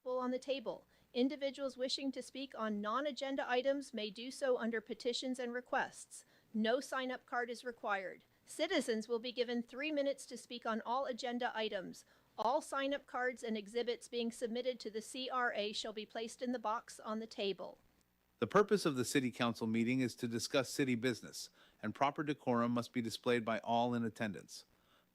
available on the table. Individuals wishing to speak on non-agenda items may do so under Petitions and Requests. No sign-up card is required. Citizens will be given 3 minutes to speak on all agenda items. All sign-up cards and exhibits being submitted to the CRA shall be placed in the box on the table. The purpose of the City Council meeting is to discuss city business, and proper decorum must be displayed by all in attendance.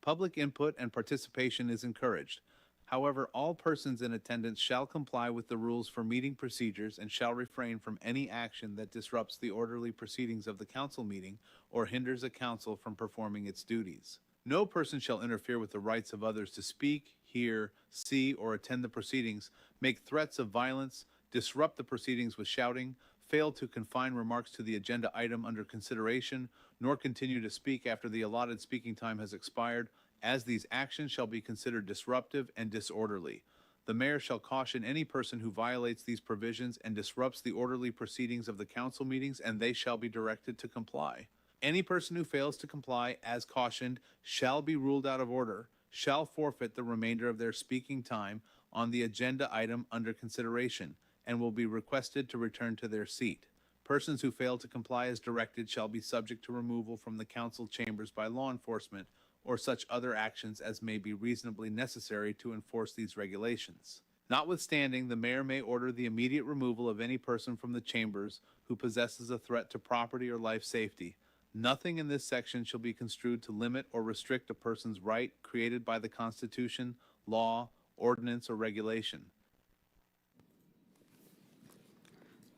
Public input and participation is encouraged. However, all persons in attendance shall comply with the rules for meeting procedures and shall refrain from any action that disrupts the orderly proceedings of the council meeting or hinders a council from performing its duties. No person shall interfere with the rights of others to speak, hear, see, or attend the proceedings, make threats of violence, disrupt the proceedings with shouting, fail to confine remarks to the agenda item under consideration, nor continue to speak after the allotted speaking time has expired, as these actions shall be considered disruptive and disorderly. The mayor shall caution any person who violates these provisions and disrupts the orderly proceedings of the council meetings, and they shall be directed to comply. Any person who fails to comply, as cautioned, shall be ruled out of order, shall forfeit the remainder of their speaking time on the agenda item under consideration, and will be requested to return to their seat. Persons who fail to comply as directed shall be subject to removal from the council chambers by law enforcement or such other actions as may be reasonably necessary to enforce these regulations. Notwithstanding, the mayor may order the immediate removal of any person from the chambers who possesses a threat to property or life safety. Nothing in this section shall be construed to limit or restrict a person's right created by the Constitution, law, ordinance, or regulation.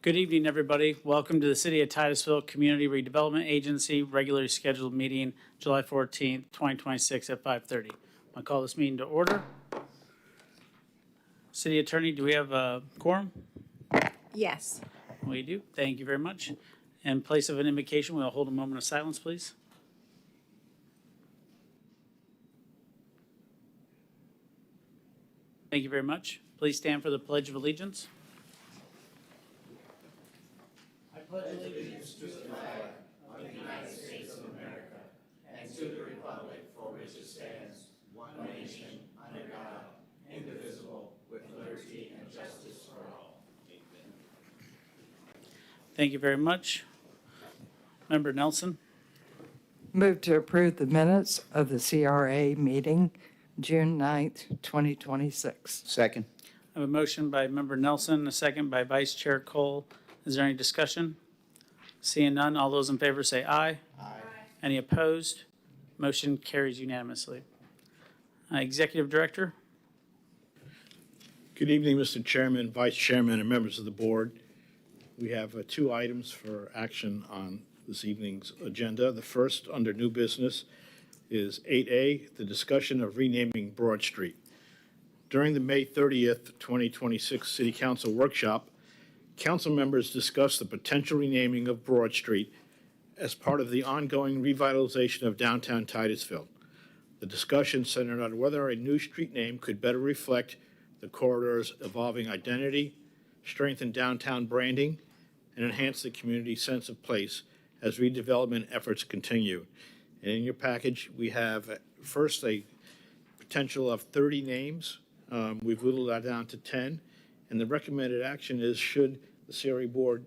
Good evening, everybody. Welcome to the City of Titusville Community Redevelopment Agency regularly scheduled meeting, July 14th, 2026 at 5:30. I call this meeting to order. City Attorney, do we have a quorum? Yes. We do. Thank you very much. In place of an invocation, we'll hold a moment of silence, please. Thank you very much. Please stand for the Pledge of Allegiance. I pledge allegiance to the flag of the United States of America and to the republic for which it stands, one nation, under God, indivisible, with liberty and justice for all. Amen. Thank you very much. Member Nelson. Move to approve the minutes of the CRA meeting, June 9th, 2026. Second. I have a motion by Member Nelson, a second by Vice Chair Cole. Is there any discussion? Seeing none, all those in favor say aye. Aye. Any opposed? Motion carries unanimously. Executive Director. Good evening, Mr. Chairman, Vice Chairman, and members of the board. We have 2 items for action on this evening's agenda. The first, under new business, is 8A, the discussion of renaming Broad Street. During the May 30th, 2026 City Council workshop, council members discussed the potential renaming of Broad Street as part of the ongoing revitalization of downtown Titusville. The discussion centered on whether a new street name could better reflect the corridor's evolving identity, strengthen downtown branding, and enhance the community's sense of place as redevelopment efforts continue. And in your package, we have first a potential of 30 names. We've whittled that down to 10. And the recommended action is, should the CRA board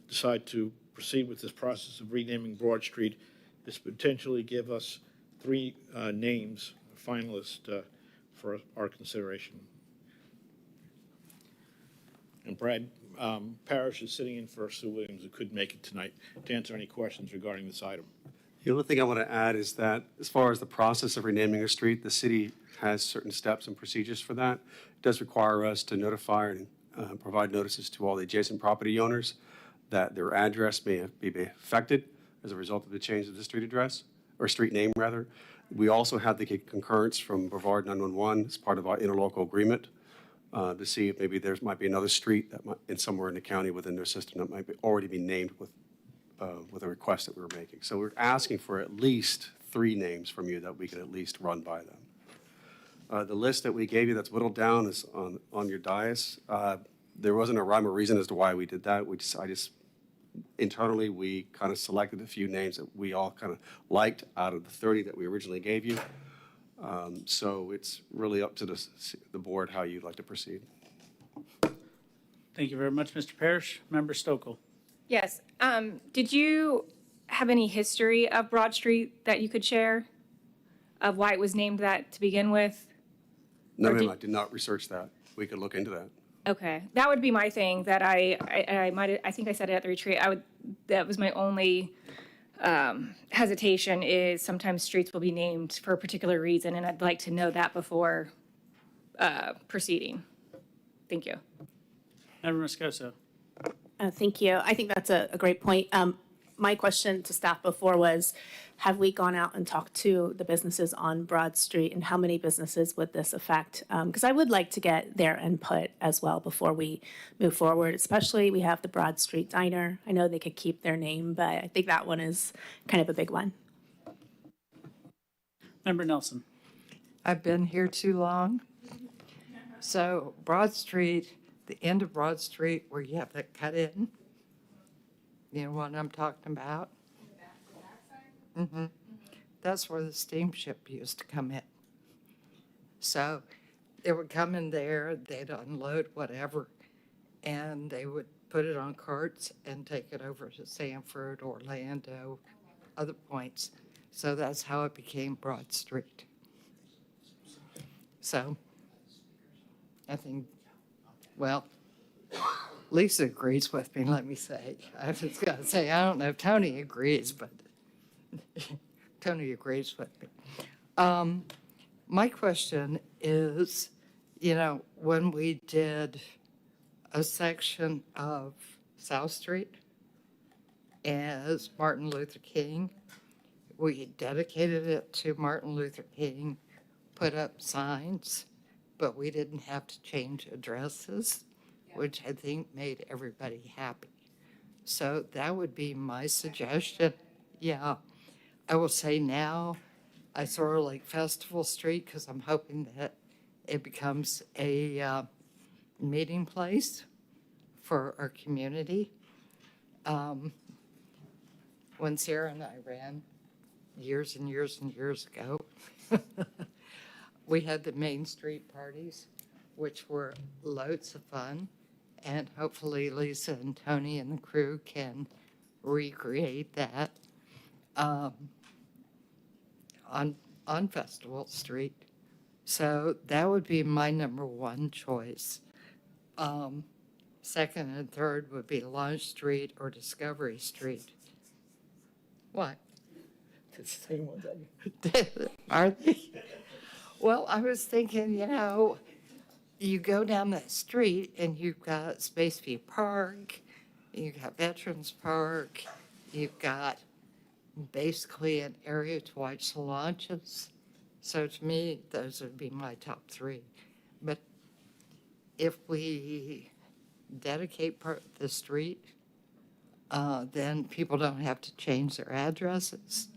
decide to proceed with this process of renaming Broad Street, this potentially give us 3 names, finalists, for our consideration. And Brad Parrish is sitting in for Sue Williams, who couldn't make it tonight, to answer any questions regarding this item. The only thing I want to add is that as far as the process of renaming a street, the city has certain steps and procedures for that. It does require us to notify and provide notices to all the adjacent property owners that their address may be affected as a result of the change of the street address, or street name rather. We also have the concurrence from Brevard 911 as part of our interlocal agreement to see if maybe there might be another street that might, somewhere in the county within their system that might already be named with a request that we were making. So we're asking for at least 3 names from you that we can at least run by them. The list that we gave you that's whittled down is on your dais. There wasn't a rhyme or reason as to why we did that. Internally, we kind of selected a few names that we all kind of liked out of the 30 that we originally gave you. So it's really up to the board how you'd like to proceed. Thank you very much, Mr. Parrish. Member Stokel. Yes. Did you have any history of Broad Street that you could share of why it was named that to begin with? No, Or ma'am, did- I did not research that. We could look into that. Okay, that would be my thing. That I think I said it at the retreat. That was my only hesitation. Is sometimes streets will be named for a particular reason, and I'd like to know that before proceeding. Thank you. Member Moscoso. Thank you. I think that's a great point. My question to staff before was, have we gone out and talked to the businesses on Broad Street, and how many businesses would this affect? Because I would like to get their input as well before we move forward, especially we have the Broad Street Diner. I know they could keep their name, but I think that one is kind of a big one. Member Nelson. I've been here too long. So Broad Street, the end of Broad Street where you have that cut in, you know what I'm talking about? Mm-hmm. That's where the steamship used to come in. So they would come in there, they'd unload whatever, and they would put it on carts and take it over to Sanford, Orlando, other points. So that's how it became Broad Street. So I think, well, Lisa agrees with me, let me say. I was going to say, I don't know if Tony agrees, but Tony agrees with me. My question is, you know, when we did a section of South Street as Martin Luther King, we dedicated it to Martin Luther King, put up signs, but we didn't have to change addresses, which I think made everybody happy. So that would be my suggestion. Yeah, I will say now, I sort of like Festival Street because I'm hoping that it becomes a meeting place for our community. When Sarah and I ran years and years and years ago, we had the Main Street parties, which were loads of fun. And hopefully Lisa and Tony and the crew can recreate that on Festival Street. So that would be my number one choice. Second and third would be Launch Street or Discovery Street. What? It's the same ones. Are they? Well, I was thinking, you know, you go down that street and you've got Spaceview Park, you've got Veterans Park, you've got basically an area to watch the launches. So to me, those would be my top three. But if we dedicate part of the street, then people don't have to change their addresses.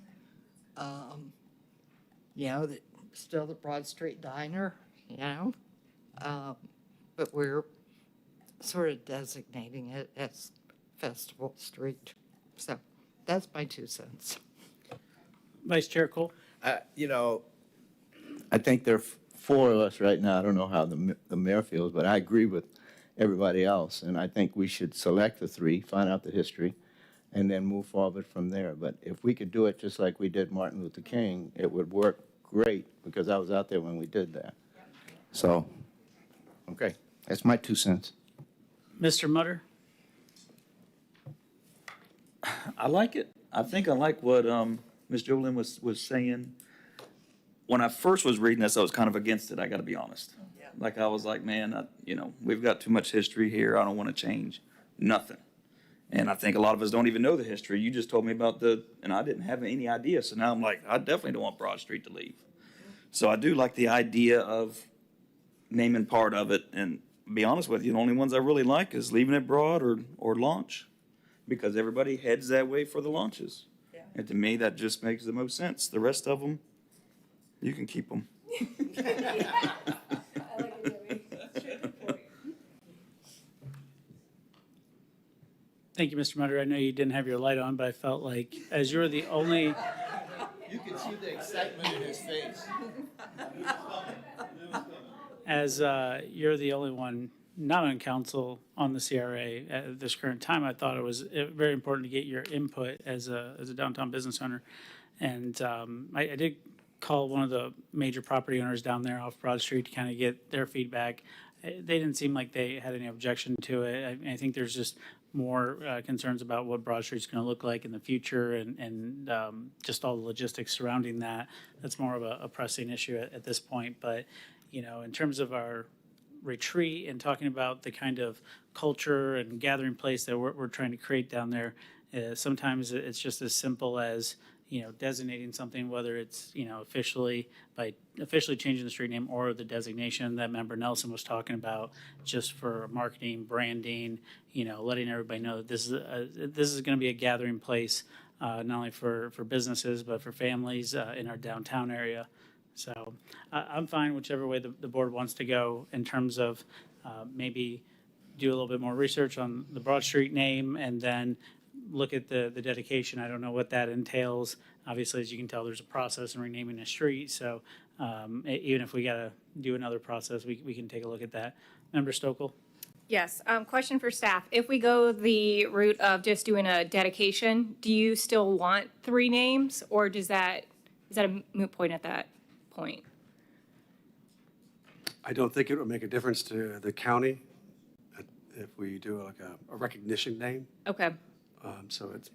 You know, still the Broad Street Diner, you know, but we're sort of designating it as Festival Street. So that's my 2 cents. Vice Chair Cole. You know, I think there are 4 of us right now. I don't know how the mayor feels, but I agree with everybody else. And I think we should select the 3, find out the history, and then move forward from there. But if we could do it just like we did Martin Luther King, it would work great because I was out there when we did that. So, okay, that's my 2 cents. Mr. Mutter. I like it. I think I like what Ms. Jolin was saying. When I first was reading this, I was kind of against it, I got to be honest. Like, I was like, man, we've got too much history here. I don't want to change nothing. And I think a lot of us don't even know the history. You just told me about and I didn't have any idea. So now I'm like, I definitely don't want Broad Street to leave. So I do like the idea of naming part of it. And be honest with you, the only ones I really like is leaving it Broad or Launch, because everybody heads that way for the launches. Yeah. And to me, that just makes the most sense. The rest of them, you can keep them. Thank you, Mr. Mutter. I know you didn't have your light on, but I felt like as you're the only, You can see the excitement in his face. as you're the only one not on council on the CRA at this current time, I thought it was very important to get your input as a downtown business owner. And I did call one of the major property owners down there off Broad Street to kind of get their feedback. They didn't seem like they had any objection to it. I think there's just more concerns about what Broad Street's going to look like in the future and just all the logistics surrounding that. That's more of a pressing issue at this point. But, you know, in terms of our retreat and talking about the kind of culture and gathering place that we're trying to create down there, sometimes it's just as simple as, you know, designating something, whether it's, you know, officially changing the street name or the designation that Member Nelson was talking about, just for marketing, branding, you know, letting everybody know that this is going to be a gathering place, not only for businesses, but for families in our downtown area. So I'm fine whichever way the board wants to go in terms of maybe do a little bit more research on the Broad Street name and then look at the dedication. I don't know what that entails. Obviously, as you can tell, there's a process in renaming a street. So even if we got to do another process, we can take a look at that. Member Stokel? Yes, question for staff. If we go the route of just doing a dedication, do you still want 3 names, or is that a moot point at that point? I don't think it would make a difference to the county if we do like a recognition name. Okay. So it's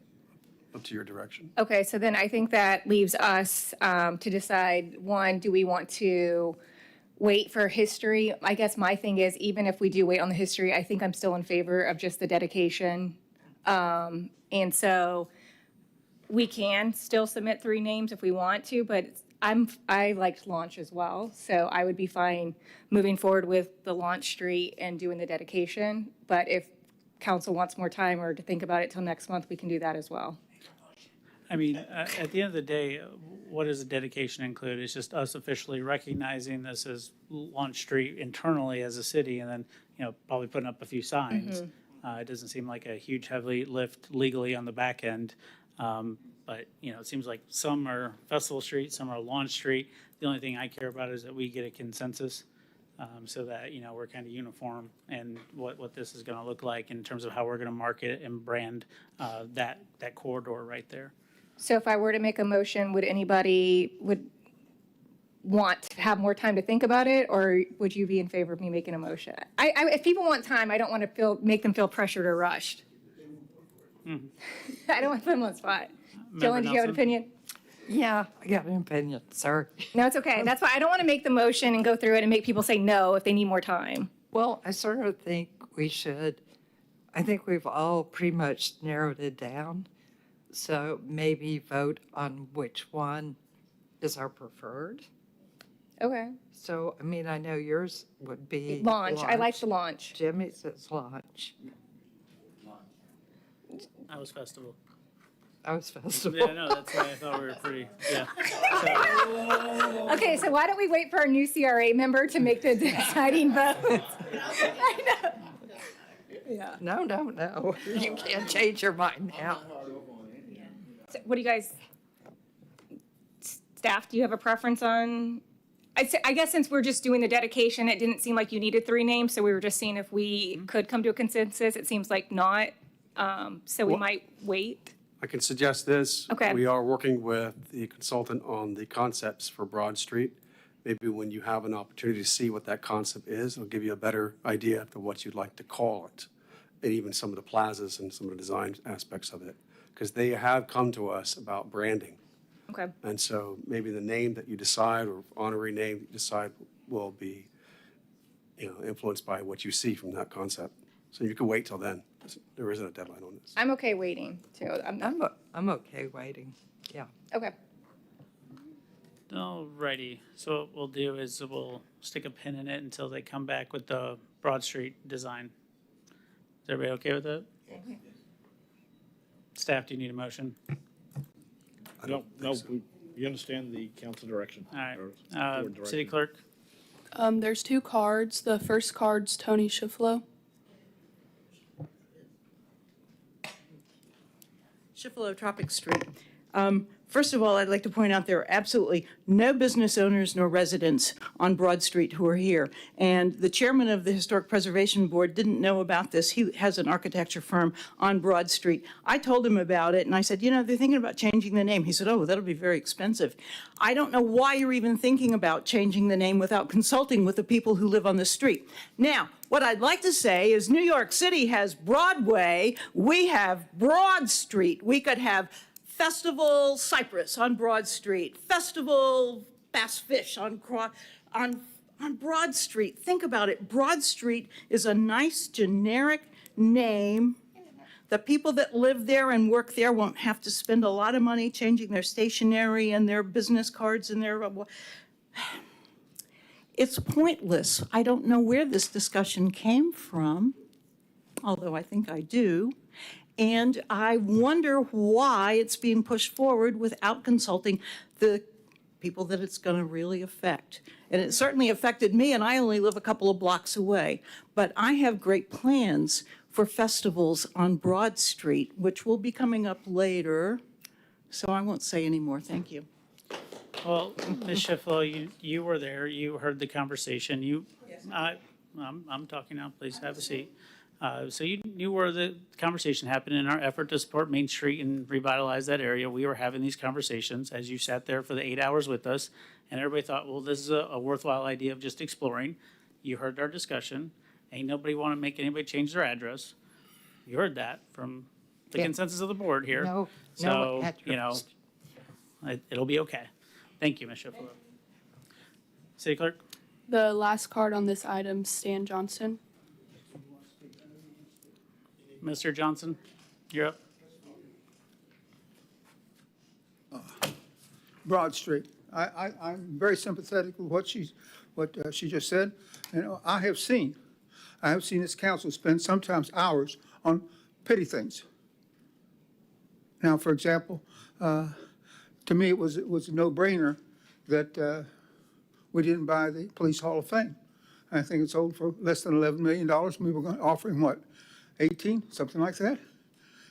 up to your direction. Okay, so then I think that leaves us to decide, one, do we want to wait for history? I guess my thing is, even if we do wait on the history, I think I'm still in favor of just the dedication. And so we can still submit 3 names if we want to, but I liked launch as well. So I would be fine moving forward with the launch street and doing the dedication. But if council wants more time or to think about it till next month, we can do that as well. I mean, at the end of the day, what does a dedication include? It's just us officially recognizing this as Launch Street internally as a city, and then, you know, probably putting up a few signs. It doesn't seem like a huge heavy lift legally on the back end. But, you know, it seems like some are Festival Street, some are Launch Street. The only thing I care about is that we get a consensus so that, you know, we're kind of uniform and what this is going to look like in terms of how we're going to market and brand that corridor right there. So if I were to make a motion, would anybody want to have more time to think about it, or would you be in favor of me making a motion? If people want time, I don't want to make them feel pressured or rushed. I don't want to put them on the spot. Dylan, do you have an opinion? Yeah, I got an opinion, sorry. No, it's okay. That's why I don't want to make the motion and go through it and make people say no if they need more time. Well, I sort of think we should. I think we've all pretty much narrowed it down. So maybe vote on which one is our preferred. Okay. So, I mean, I know yours would be Launch. I like the launch. Jimmy says launch. I was Festival. I was festival. Yeah, no, that's why I thought we were pretty, yeah. So, Okay, so why don't we wait for our new CRA member to make the deciding vote? I know. Yeah. No. You can't change your mind now. So what do you guys, staff, do you have a preference on? I guess since we're just doing the dedication, it didn't seem like you needed 3 names, so we were just seeing if we could come to a consensus. It seems like not, so we might wait. I can suggest this. Okay. We are working with the consultant on the concepts for Broad Street. Maybe when you have an opportunity to see what that concept is, it'll give you a better idea of what you'd like to call it, and even some of the plazas and some of the design aspects of it, because they have come to us about branding. Okay. And so maybe the name that you decide or honorary name that you decide will be, you know, influenced by what you see from that concept. So you can wait till then. There isn't a deadline on this. I'm okay waiting too. I'm okay waiting, yeah. Okay. alrighty, so what we'll do is we'll stick a pin in it until they come back with the Broad Street design. Is everybody okay with that? Staff, do you need a motion? No, you understand the council direction. All right, or board city direction. clerk? There's 2 cards. The first card's Tony Shiflow. Shiflow, Tropic Street. First of all, I'd like to point out there are absolutely no business owners nor residents on Broad Street who are here. And the chairman of the Historic Preservation Board didn't know about this. He has an architecture firm on Broad Street. I told him about it, and I said, you know, they're thinking about changing the name. He said, oh, that'll be very expensive. I don't know why you're even thinking about changing the name without consulting with the people who live on the street. Now, what I'd like to say is New York City has Broadway. We have Broad Street. We could have Festival Cypress on Broad Street, Festival Bass Fish on Broad Street. Think about it. Broad Street is a nice generic name. The people that live there and work there won't have to spend a lot of money changing their stationery and their business cards and their... It's pointless. I don't know where this discussion came from, although I think I do. And I wonder why it's being pushed forward without consulting the people that it's going to really affect. And it certainly affected me, and I only live a couple of blocks away. But I have great plans for festivals on Broad Street, which will be coming up later. So I won't say any more. Thank you. Well, Ms. Schiffel, you were there. You heard the conversation. I'm talking now. Please have a seat. So you knew where the conversation happened. In our effort to support Main Street and revitalize that area, we were having these conversations as you sat there for the 8 hours with us, and everybody thought, well, this is a worthwhile idea of just exploring. You heard our discussion. Ain't nobody want to make anybody change their address. You heard that from the consensus of the board here. No So, address. It'll be okay. Thank you, Ms. Schiffel. City Clerk? The last card on this item, Stan Johnson. Mr. Johnson, you're up. Broad Street. I'm very sympathetic with what she just said. And I have seen this council spend sometimes hours on petty things. Now, for example, to me, it was a no-brainer that we didn't buy the Police Hall of Fame. I think it sold for less than $11 million. We were offering what, 18, something like that.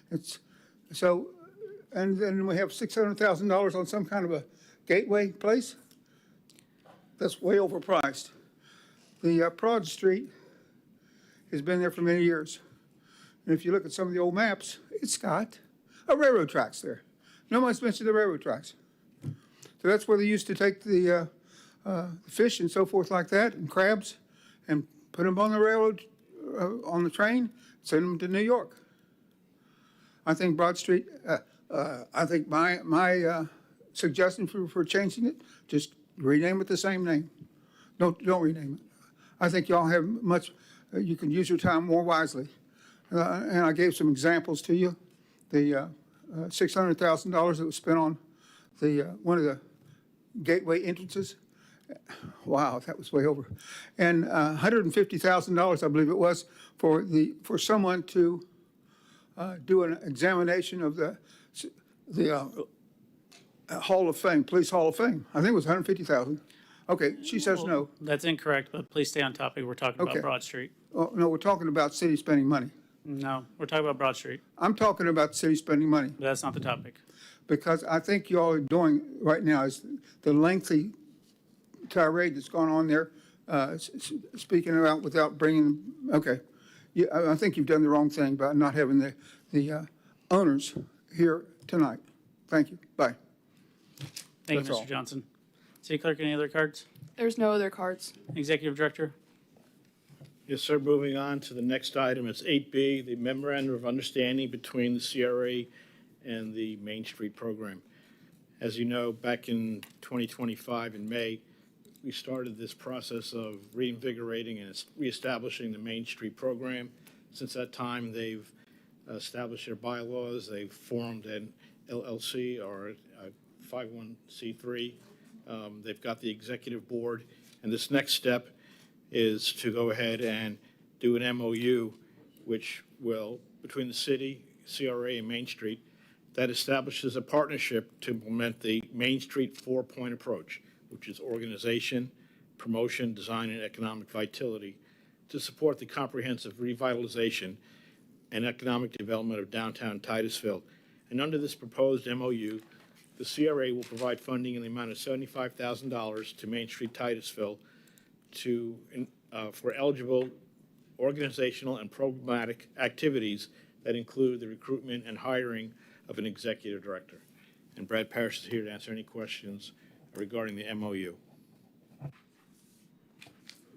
It's so, and then we have $600,000 on some kind of a gateway place. That's way overpriced. The Broad Street has been there for many years. And if you look at some of the old maps, it's got a railroad tracks there. Nobody's mentioned the railroad tracks. So that's where they used to take the fish and so forth like that, and crabs, and put them on the railroad, on the train, send them to New York. I think Broad Street, I think my suggestion for changing it, just rename it the same name. Don't rename it. I think y'all have you can use your time more wisely. And I gave some examples to you. The $600,000 that was spent on one of the gateway entrances. Wow, that was way over. And $150,000, I believe it was, for someone to do an examination of the Hall of Fame, Police Hall of Fame. I think it was $150,000. Okay, she says no. That's incorrect, but please stay on topic. We're talking about Okay. Broad Street. Oh, no, we're talking about city spending money. No, we're talking about Broad Street. I'm talking about city spending money. But that's not the topic. Because I think you all are doing right now is the lengthy tirade that's gone on there, speaking about without bringing, okay. Yeah, I think you've done the wrong thing by not having the owners here tonight. Thank you. Bye. Thank That's you, all. Mr. Johnson. City Clerk, any other cards? There's no other cards. Executive Director? Yes, sir. Moving on to the next item, it's 8B, the Memorandum of Understanding between the CRA and the Main Street Program. As you know, back in 2025, in May, we started this process of reinvigorating and reestablishing the Main Street Program. Since that time, they've established their bylaws, they've formed an LLC or a 501c3. They've got the executive board, and this next step is to go ahead and do an MOU, which will, between the city, CRA, and Main Street, that establishes a partnership to implement the Main Street four-point approach, which is organization, promotion, design, and economic vitality, to support the comprehensive revitalization and economic development of downtown Titusville. And under this proposed MOU, the CRA will provide funding in the amount of $75,000 to Main Street Titusville for eligible organizational and programmatic activities that include the recruitment and hiring of an executive director. And Brad Parrish is here to answer any questions regarding the MOU.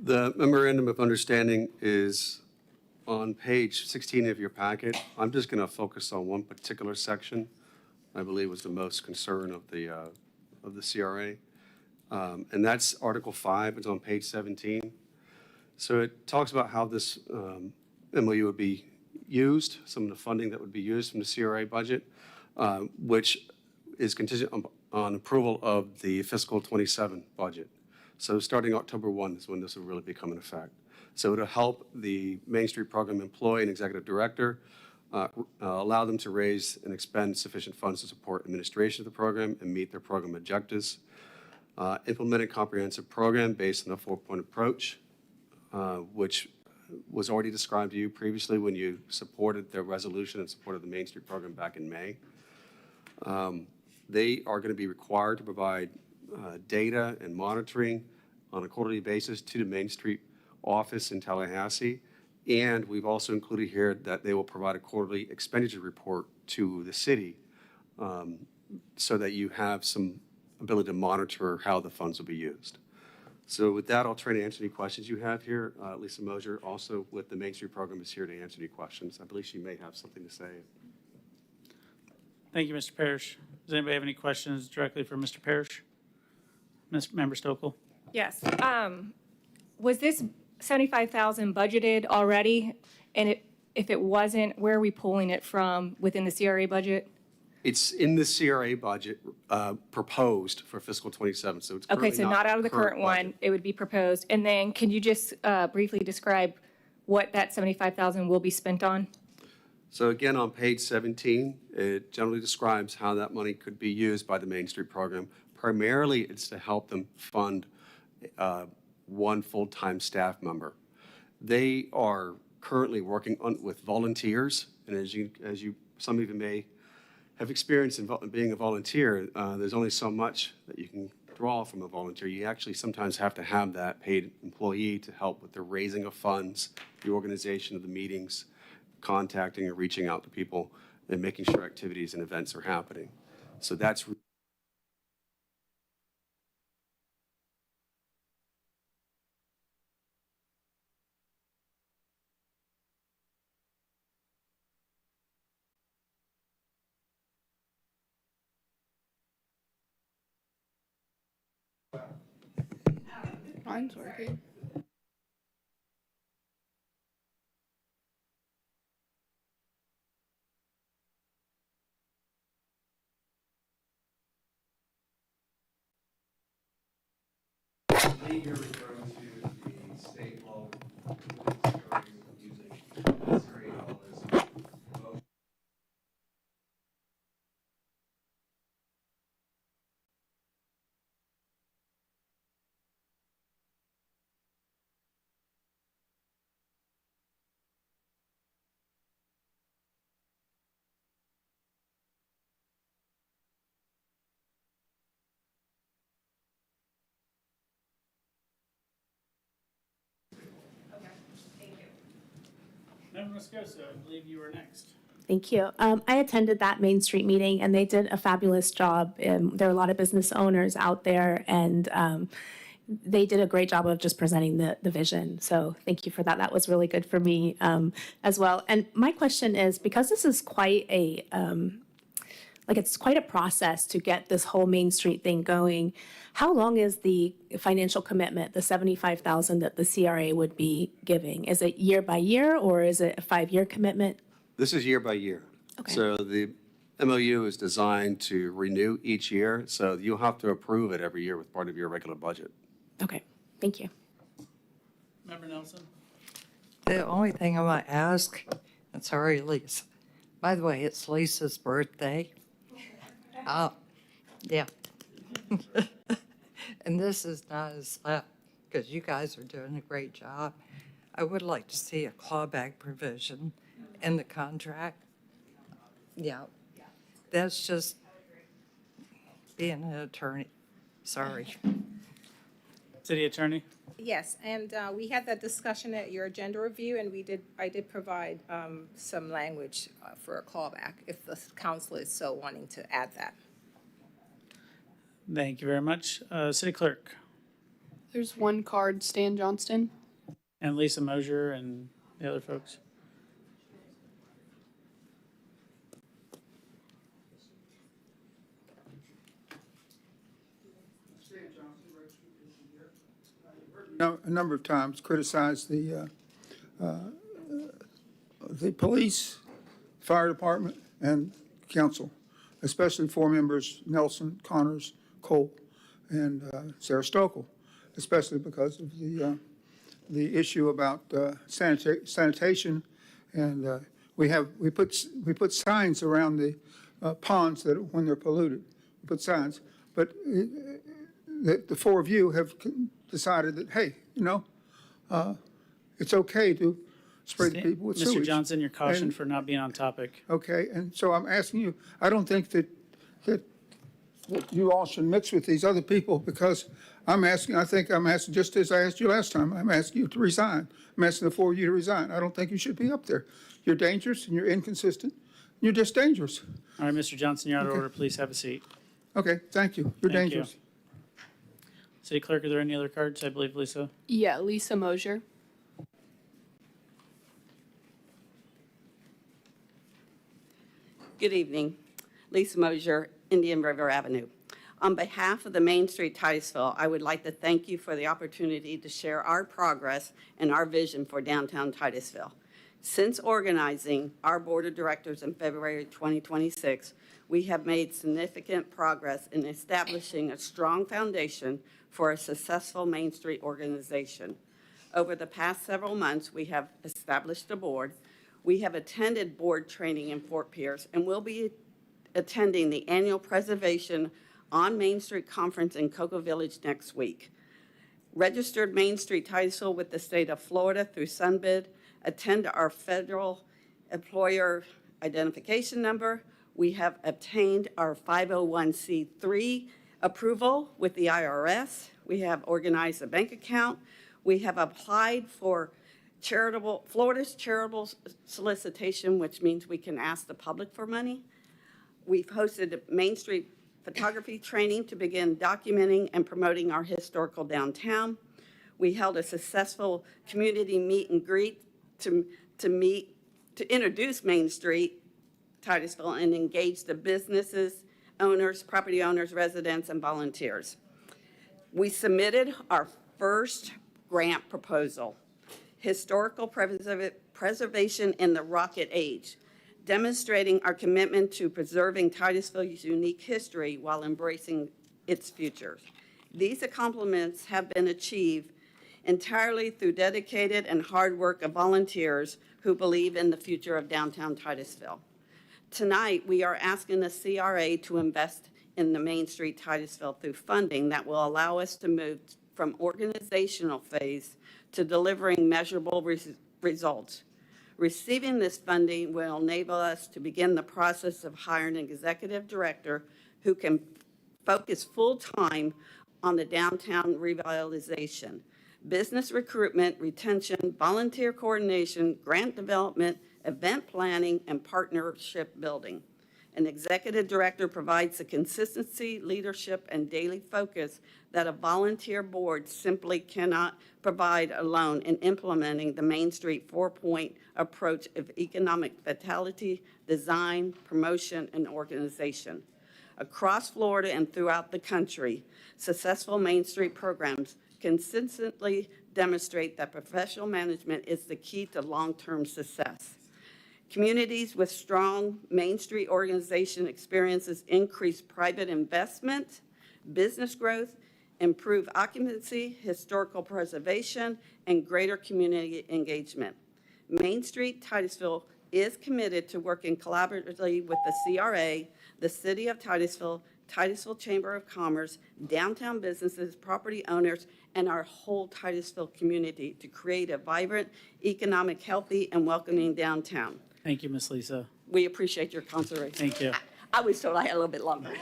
The memorandum of understanding is on page 16 of your packet. I'm just going to focus on one particular section. I believe was the most concern of the CRA. And that's Article 5. It's on page 17. So it talks about how this MOU would be used, some of the funding that would be used from the CRA budget, which is contingent on approval of the fiscal 27 budget. So starting October 1 is when this will really become in effect. So it'll help the Main Street Program employee and executive director, allow them to raise and expend sufficient funds to support administration of the program and meet their program objectives. Implement a comprehensive program based on a 4-point approach, which was already described to you previously when you supported their resolution and supported the Main Street Program back in May. They are going to be required to provide data and monitoring on a quarterly basis to the Main Street office in Tallahassee. And we've also included here that they will provide a quarterly expenditure report to the city so that you have some ability to monitor how the funds will be used. So with that, I'll try to answer any questions you have here. Lisa Mosier, also with the Main Street Program, is here to answer any questions. I believe she may have something to say. Thank you, Mr. Parrish. Does anybody have any questions directly for Mr. Parrish? Member Stokel? Yes. Was this 75,000 budgeted already? And if it wasn't, where are we pulling it from within the CRA budget? It's in the CRA budget proposed for fiscal 27, so it's Okay, currently so not out of the current one, budget. it would be proposed. And then can you just briefly describe what that 75,000 will be spent on? So again, on page 17, it generally describes how that money could be used by the Main Street Program. Primarily, it's to help them fund one full-time staff member. They are currently working with volunteers, and as some of you may have experienced in being a volunteer, there's only so much that you can draw from a volunteer. You actually sometimes have to have that paid employee to help with the raising of funds, the organization of the meetings, contacting and reaching out to people, and making sure activities and events are happening. So that's Mine's working. you're referring to the state law using $3. Member Moscoso, I believe you were next. Thank you. I attended that Main Street meeting, and they did a fabulous job. There are a lot of business owners out there, and they did a great job of just presenting the vision. So thank you for that. That was really good for me as well. And my question is, because this is quite a it's quite a process to get this whole Main Street thing going. How long is the financial commitment, the $75,000 that the CRA would be giving? Is it year by year, or is it a 5-year commitment? This is year by year. Okay. So the MOU is designed to renew each year, so you'll have to approve it every year with part of your regular budget. Okay, thank you. Member Nelson? The only thing I might ask, and sorry, Lisa. By the way, it's Lisa's birthday. Oh, yeah. And this is not a slap, because you guys are doing a great job. I would like to see a clawback provision in the contract. Yeah. That's just, being an attorney. Sorry. City Attorney? Yes, and we had that discussion at your agenda review, and I did provide some language for a callback if the council is so wanting to add that. Thank you very much. City Clerk? There's one card, Stan Johnston. And Lisa Mosier and the other folks? A number of times criticized the police, fire department, and council, especially four members, Nelson, Connors, Cole, and Sarah Stokel, especially because of the issue about sanitation. And we put signs around the ponds that when they're polluted, we put signs. But the four of you have decided that, hey, it's okay to spray the people with sewage. Mr. Johnson, you're cautioned And- for not being on topic. Okay, and so I'm asking you, I don't think that you all should mix with these other people, because I think I'm asking, just as I asked you last time, I'm asking you to resign. I'm asking the four of you to resign. I don't think you should be up there. You're dangerous and you're inconsistent. You're just dangerous. All right, Mr. Johnson, you're out of order. Please have a seat. Okay, thank you. You're Thank you. dangerous. City Clerk, are there any other cards? I believe Lisa. Yeah, Lisa Mosier. Good evening. Lisa Mosier, Indian River Avenue. On behalf of the Main Street Titusville, I would like to thank you for the opportunity to share our progress and our vision for downtown Titusville. Since organizing our board of directors in February 2026, we have made significant progress in establishing a strong foundation for a successful Main Street organization. Over the past several months, we have established a board. We have attended board training in Fort Pierce and will be attending the annual Preservation on Main Street Conference in Cocoa Village next week. Registered Main Street Titusville with the state of Florida through Sunbid. Attend our federal employer identification number. We have obtained our 501c3 approval with the IRS. We have organized a bank account. We have applied for Florida's charitable solicitation, which means we can ask the public for money. We've hosted Main Street photography training to begin documenting and promoting our historical downtown. We held a successful community meet and greet to introduce Main Street Titusville and engage the businesses, owners, property owners, residents, and volunteers. We submitted our first grant proposal, Historical Preservation in the Rocket Age, demonstrating our commitment to preserving Titusville's unique history while embracing its future. These accomplishments have been achieved entirely through dedicated and hard work of volunteers who believe in the future of downtown Titusville. Tonight, we are asking the CRA to invest in the Main Street Titusville through funding that will allow us to move from organizational phase to delivering measurable results. Receiving this funding will enable us to begin the process of hiring an executive director who can focus full-time on the downtown revitalization, business recruitment, retention, volunteer coordination, grant development, event planning, and partnership building. An executive director provides the consistency, leadership, and daily focus that a volunteer board simply cannot provide alone in implementing the Main Street 4-point approach of economic vitality, design, promotion, and organization. Across Florida and throughout the country, successful Main Street programs consistently demonstrate that professional management is the key to long-term success. Communities with strong Main Street organization experiences increase private investment, business growth, improve occupancy, historical preservation, and greater community engagement. Main Street Titusville is committed to working collaboratively with the CRA, the City of Titusville, Titusville Chamber of Commerce, downtown businesses, property owners, and our whole Titusville community to create a vibrant, economic, healthy, and welcoming downtown. Thank you, Ms. Lisa. We appreciate your consideration. Thank you. I was told I had a little bit longer.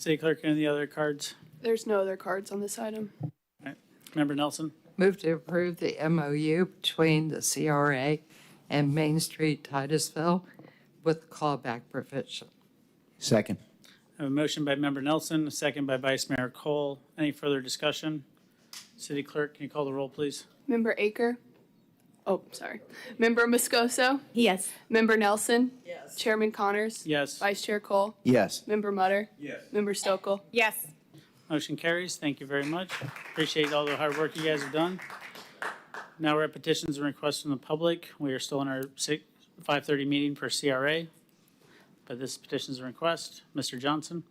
City Clerk, any other cards? There's no other cards on this item. All right. Member Nelson? Move to approve the MOU between the CRA and Main Street Titusville with callback provision. Second. I have a motion by Member Nelson, a second by Vice Mayor Cole. Any further discussion? City Clerk, can you call the roll, please? Member Aker? Oh, sorry. Member Moscoso? Yes. Member Nelson? Yes. Chairman Connors? Yes. Vice Chair Cole? Yes. Member Mutter? Yes. Member Stokel? Yes. Motion carries. Thank you very much. Appreciate all the hard work you guys have done. Now we're at petitions and requests from the public. We are still in our 5:30 meeting for CRA, but this is petitions and requests. Mr. Johnson?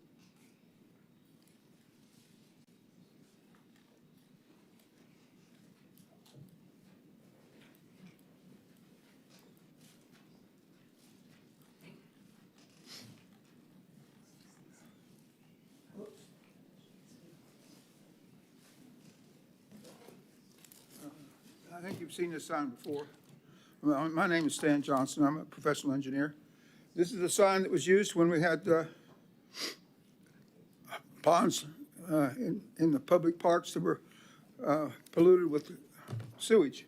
I think you've seen this sign before. Well, my name is Stan Johnson. I'm a professional engineer. This is the sign that was used when we had ponds in the public parks that were polluted with sewage.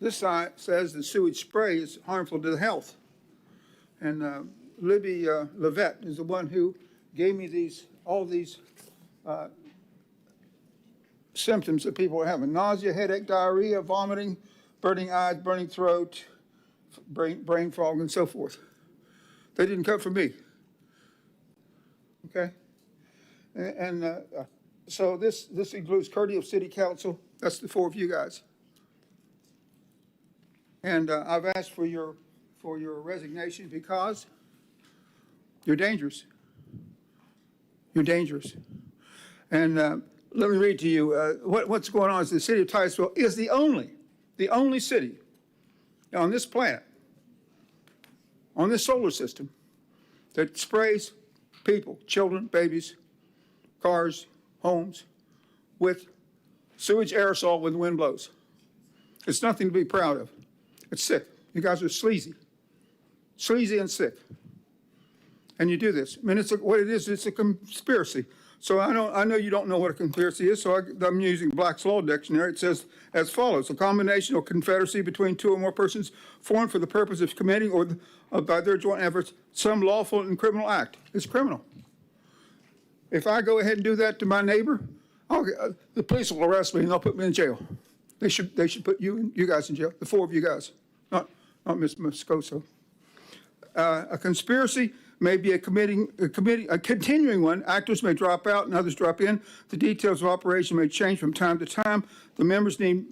This sign says that sewage spray is harmful to the health. And Libby Levette is the one who gave me all these symptoms that people are having: nausea, headache, diarrhea, vomiting, burning eyes, burning throat, brain fog, and so forth. They didn't come from me. Okay? And so this includes Curdy of City Council. That's the 4 of you guys. And I've asked for your resignation because you're dangerous. You're dangerous. And let me read to you what's going on is the city of Titusville is the only city on this planet, on this solar system, that sprays people, children, babies, cars, homes, with sewage aerosol when the wind blows. It's nothing to be proud of. It's sick. You guys are sleazy and sick. And you do this. I mean, what it is, it's a conspiracy. So I know you don't know what a conspiracy is, so I'm using Black's Law Dictionary. It says as follows: a combination or confederacy between 2 or more persons formed for the purpose of committing or by their joint efforts some lawful and criminal act. It's criminal. If I go ahead and do that to my neighbor, the police will arrest me and they'll put me in jail. They should put you guys in jail, the 4 of you guys, not Ms. Moscoso. A conspiracy may be a continuing one. Actors may drop out and others drop in. The details of operation may change from time to time. The members need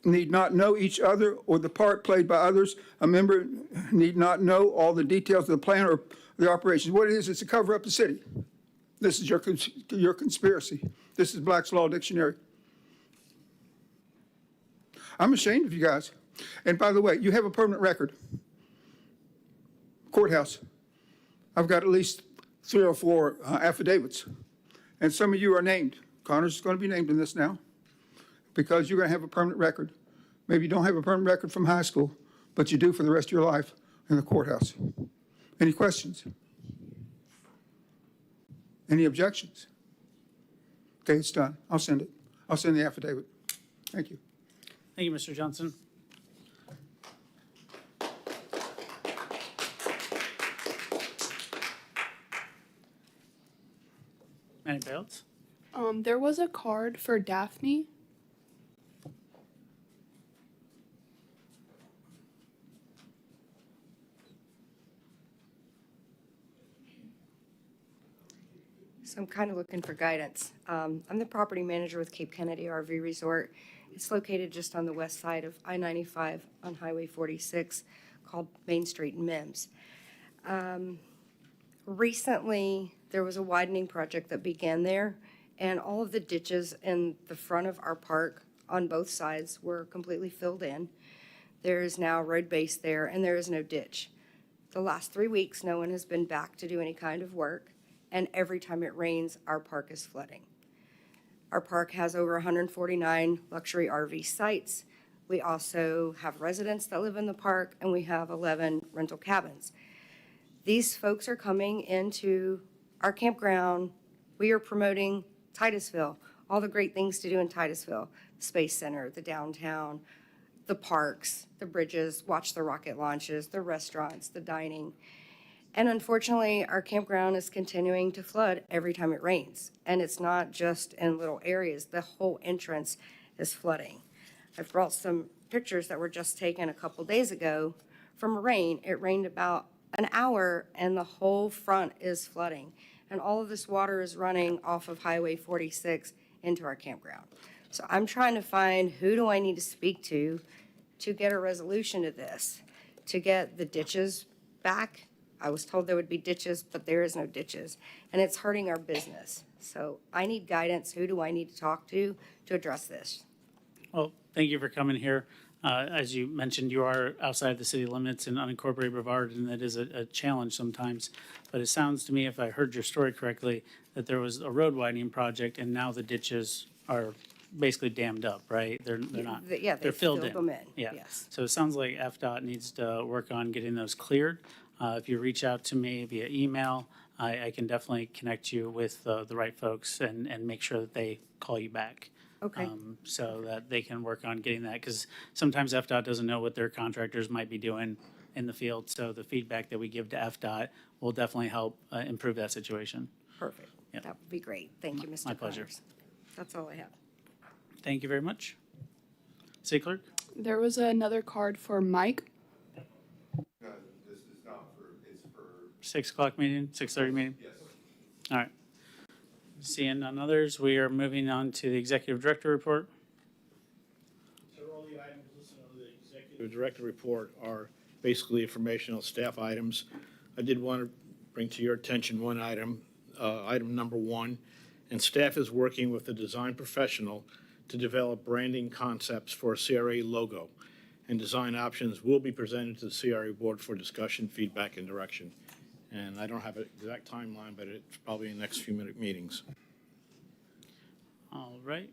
not know each other or the part played by others. A member need not know all the details of the plan or the operations. What it is, it's to cover up the city. This is your conspiracy. This is Black's Law Dictionary. I'm ashamed of you guys. And by the way, you have a permanent record. Courthouse. I've got at least 3 or 4 affidavits. And some of you are named. Connors is going to be named in this now because you're going to have a permanent record. Maybe you don't have a permanent record from high school, but you do for the rest of your life in the courthouse. Any questions? Any objections? Okay, it's done. I'll send it. I'll send the affidavit. Thank you. Thank you, Mr. Johnson. Anybody else? There was a card for Daphne. So I'm kind of looking for guidance. I'm the property manager with Cape Kennedy RV Resort. It's located just on the west side of I-95 on Highway 46, called Main Street in Mims. Recently, there was a widening project that began there, and all of the ditches in the front of our park on both sides were completely filled in. There is now a road base there, and there is no ditch. The last 3 weeks, no one has been back to do any kind of work, and every time it rains, our park is flooding. Our park has over 149 luxury RV sites. We also have residents that live in the park, and we have 11 rental cabins. These folks are coming into our campground. We are promoting Titusville, all the great things to do in Titusville, Space Center, the downtown, the parks, the bridges, watch the rocket launches, the restaurants, the dining. And unfortunately, our campground is continuing to flood every time it rains. And it's not just in little areas, the whole entrance is flooding. I've brought some pictures that were just taken a couple days ago from rain. It rained about an hour and the whole front is flooding. And all of this water is running off of Highway 46 into our campground. So I'm trying to find who do I need to speak to get a resolution to this, to get the ditches back. I was told there would be ditches, but there is no ditches, and it's hurting our business. So I need guidance. Who do I need to talk to address this? Well, thank you for coming here. As you mentioned, you are outside the city limits in unincorporated Brevard, and that is a challenge sometimes. But it sounds to me, if I heard your story correctly, that there was a road widening project, and now the ditches are basically dammed up, right? They're not. Yeah, they're filled in. them in. Yeah. Yes. So it sounds like FDOT needs to work on getting those cleared. If you reach out to me via email, I can definitely connect you with the right folks and make sure that they call you back. Okay. So that they can work on getting that, because sometimes FDOT doesn't know what their contractors might be doing in the field. So the feedback that we give to FDOT will definitely help improve that situation. Perfect. Yep. That would be great. Thank you, Mr. My pleasure. Connors. That's all I have. Thank you very much. City Clerk? There was another card for Mike. This is not for, it's for. 6 o'clock meeting, 6:30 meeting? Yes. All right. Seeing none others, we are moving on to the Executive Director report. So all the items listed on the executive director report are basically informational staff items. I did want to bring to your attention one item, item number 1, and staff is working with a design professional to develop branding concepts for a CRA logo, and design options will be presented to the CRA board for discussion, feedback, and direction. And I don't have an exact timeline, but it's probably in the next few meetings. All right.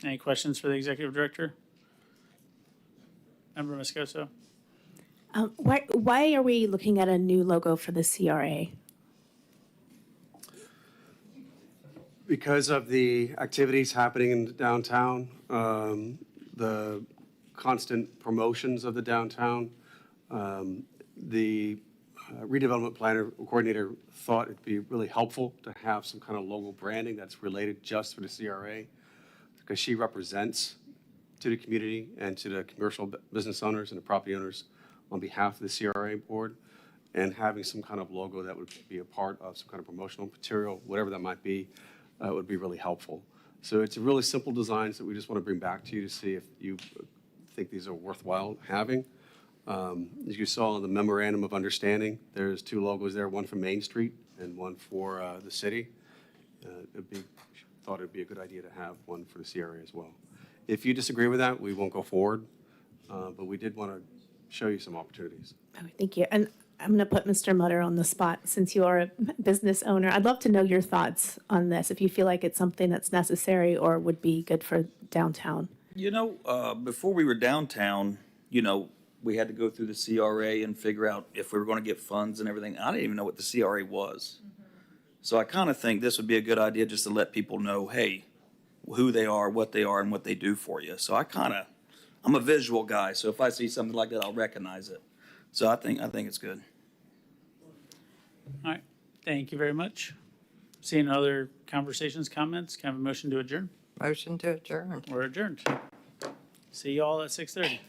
Any questions for the Executive Director? Member Moscoso? Why are we looking at a new logo for the CRA? Because of the activities happening in downtown, the constant promotions of the downtown, the redevelopment planner coordinator thought it'd be really helpful to have some kind of logo branding that's related just for the CRA, because she represents to the community and to the commercial business owners and the property owners on behalf of the CRA board, and having some kind of logo that would be a part of some kind of promotional material, whatever that might be, would be really helpful. So it's a really simple designs that we just want to bring back to you to see if you think these are worthwhile having. As you saw in the memorandum of understanding, there's 2 logos there, one for Main Street and one for the city. Thought it'd be a good idea to have one for the CRA as well. If you disagree with that, we won't go forward, but we did want to show you some opportunities. Oh, thank you. And I'm going to put Mr. Mutter on the spot since you are a business owner. I'd love to know your thoughts on this, if you feel like it's something that's necessary or would be good for downtown. You know, before we were downtown, you know, we had to go through the CRA and figure out if we were going to get funds and everything. I didn't even know what the CRA was. So I kind of think this would be a good idea just to let people know, hey, who they are, and what they do for you. So I'm a visual guy, so if I see something like that, I'll recognize it. So I think it's good. All right. Thank you very much. Seeing other conversations, comments, can I have a motion to adjourn? Motion to adjourn. We're adjourned. See you all at 6:30.